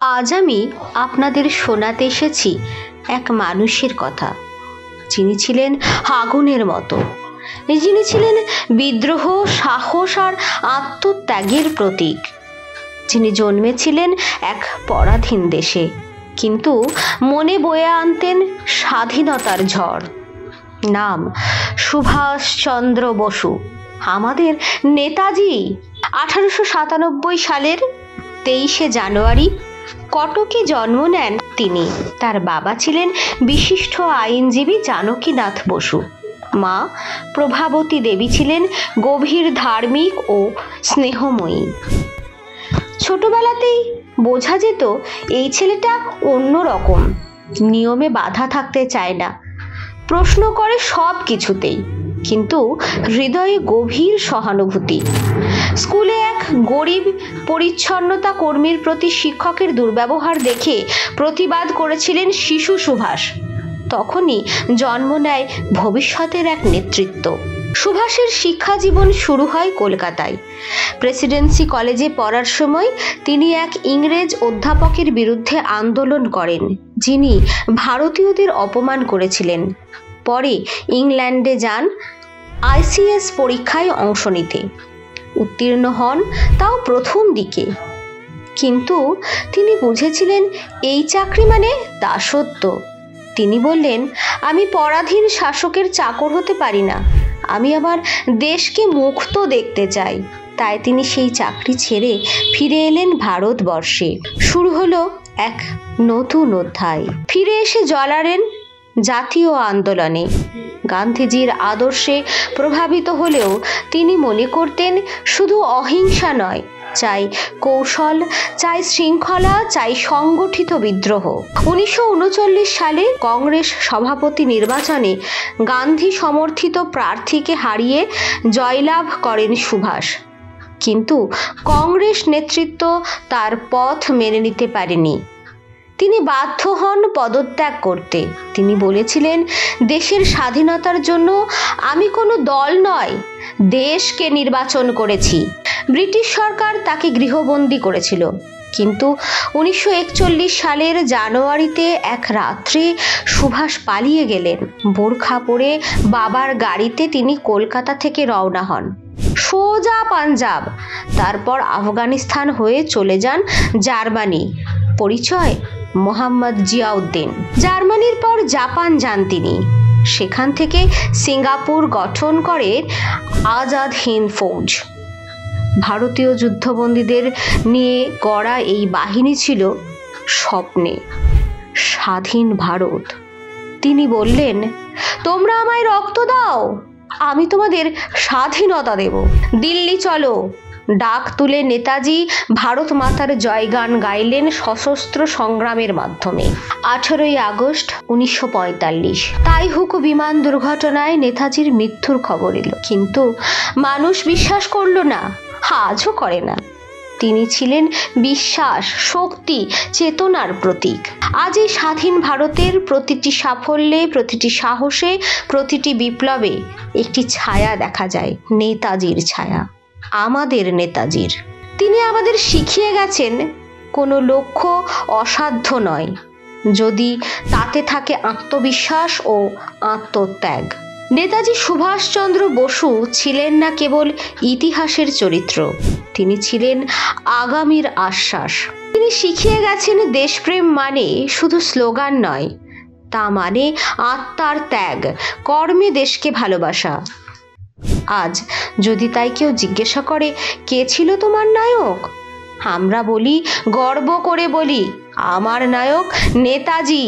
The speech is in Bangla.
আজ আমি আপনাদের শোনাতে এসেছি এক মানুষের কথা, যিনি ছিলেন আগুনের মতো, যিনি ছিলেন বিদ্রোহ, সাহস আর আত্মত্যাগের প্রতীক, যিনি জন্মেছিলেন এক পরাধীন দেশে, কিন্তু মনে বয়ে আনতেন স্বাধীনতার ঝড়। নাম সুভাষচন্দ্র বসু, আমাদের নেতাজি। 1897 সালের 23শে জানুয়ারি কটকে জন্ম নেন তিনি। তার বাবা ছিলেন বিশিষ্ট আইনজীবী জানকীনাথ বসু। মা প্রভাবতী দেবী ছিলেন গভীর ধার্মিক ও স্নেহময়ী। ছোটবেলাতেই বোঝা যেত এই ছেলেটা অন্যরকম, নিয়মে বাধা থাকতে চায় না, প্রশ্ন করে সব কিছুতেই, কিন্তু হৃদয়ে গভীর সহানুভূতি। স্কুলে এক গরিব পরিচ্ছন্নতা কর্মীর প্রতি শিক্ষকের দুর্ব্যবহার দেখে প্রতিবাদ করেছিলেন শিশু সুভাষ। তখনই জন্ম নেয় ভবিষ্যতের এক নেতৃত্ব। সুভাষের শিক্ষা জীবন শুরু হয় কলকাতায়। প্রেসিডেন্সি কলেজে পড়ার সময় তিনি এক ইংরেজ অধ্যাপকের বিরুদ্ধে আন্দোলন করেন, যিনি ভারতীয়দের অপমান করেছিলেন। পরে ইংল্যান্ডে যান ICS পরীক্ষায় অংশ নিতে। উত্তীর্ণ হন, তাও প্রথম দিকে। কিন্তু তিনি বুঝেছিলেন এই চাকরি মানে দাসত্ব। তিনি বললেন, আমি পরাধীন শাসকের চাকর হতে পারি না, আমি আমার দেশকে মুক্ত দেখতে চাই। তাই তিনি সেই চাকরি ছেড়ে ফিরে এলেন ভারতবর্ষে। শুরু হলো এক নতুন অধ্যায়। ফিরে এসে জড়ালেন জাতীয় আন্দোলনে। গান্ধীজির আদর্শে প্রভাবিত হলেও তিনি মনে করতেন শুধু অহিংসা নয়, চাই কৌশল, চাই শৃঙ্খলা, চাই সংগঠিত বিদ্রোহ। 1939 সালে কংগ্রেস সভাপতি নির্বাচনে গান্ধী সমর্থিত প্রার্থীকে হারিয়ে জয়লাভ করেন সুভাষ। কিন্তু কংগ্রেস নেতৃত্ব তার পথ মেনে নিতে পারেনি। তিনি বাধ্য হন পদত্যাগ করতে। তিনি বলেছিলেন, দেশের স্বাধীনতার জন্য আমি কোনো দল নয়, দেশকে নির্বাচন করেছি। ব্রিটিশ সরকার তাকে গৃহবন্দী করেছিল, কিন্তু 1941 সালের জানুয়ারিতে এক রাত্রে সুভাষ পালিয়ে গেলেন। বোরখা পরে বাবার গাড়িতে তিনি কলকাতা থেকে রওনা হন, সোজা পাঞ্জাব, তারপর আফগানিস্তান হয়ে চলে যান জার্মানি। পরিচয় মোহাম্মদ জিয়াউদ্দিন। জার্মানির পর জাপান যান তিনি। সেখান থেকে সিঙ্গাপুর গঠন করে আজাদ হিন্দ ফৌজ। ভারতীয় যুদ্ধবন্দীদের নিয়ে গড়া এই বাহিনী ছিল স্বপ্নে স্বাধীন ভারত। তিনি বললেন, তোমরা আমায় রক্ত দাও, আমি তোমাদের স্বাধীনতা দেব। দিল্লি চলো। ডাক তুলে নেতাজি ভারত মাতার জয়গান গাইলেন সশস্ত্র সংগ্রামের মাধ্যমে। 18ই আগস্ট 1945 তাইহুক বিমান দুর্ঘটনায় নেতাজির মৃত্যুর খবর এলো, কিন্তু মানুষ বিশ্বাস করল না, আজও করে না। তিনি ছিলেন বিশ্বাস, শক্তি, চেতনার প্রতীক। আজ এই স্বাধীন ভারতের প্রতিটি সাফল্যে, প্রতিটি সাহসে, প্রতিটি বিপ্লবে একটি ছায়া দেখা যায়, নেতাজির ছায়া, আমাদের নেতাজির। তিনি আমাদের শিখিয়ে গেছেন, কোনো লক্ষ্য অসাধ্য নয়, যদি তাতে থাকে আত্মবিশ্বাস ও আত্মত্যাগ। নেতাজি সুভাষচন্দ্র বসু ছিলেন না কেবল ইতিহাসের চরিত্র, তিনি ছিলেন আগামীর আশ্বাস। তিনি শিখিয়ে গেছেন, দেশপ্রেম মানে শুধু স্লোগান নয়, তা মানে আত্মার ত্যাগ, কর্মে দেশকে ভালোবাসা। আজ যদি তাই কেউ জিজ্ঞাসা করে, কে ছিল তোমার নায়ক, আমরা বলি, গর্ব করে বলি, আমার নায়ক নেতাজি।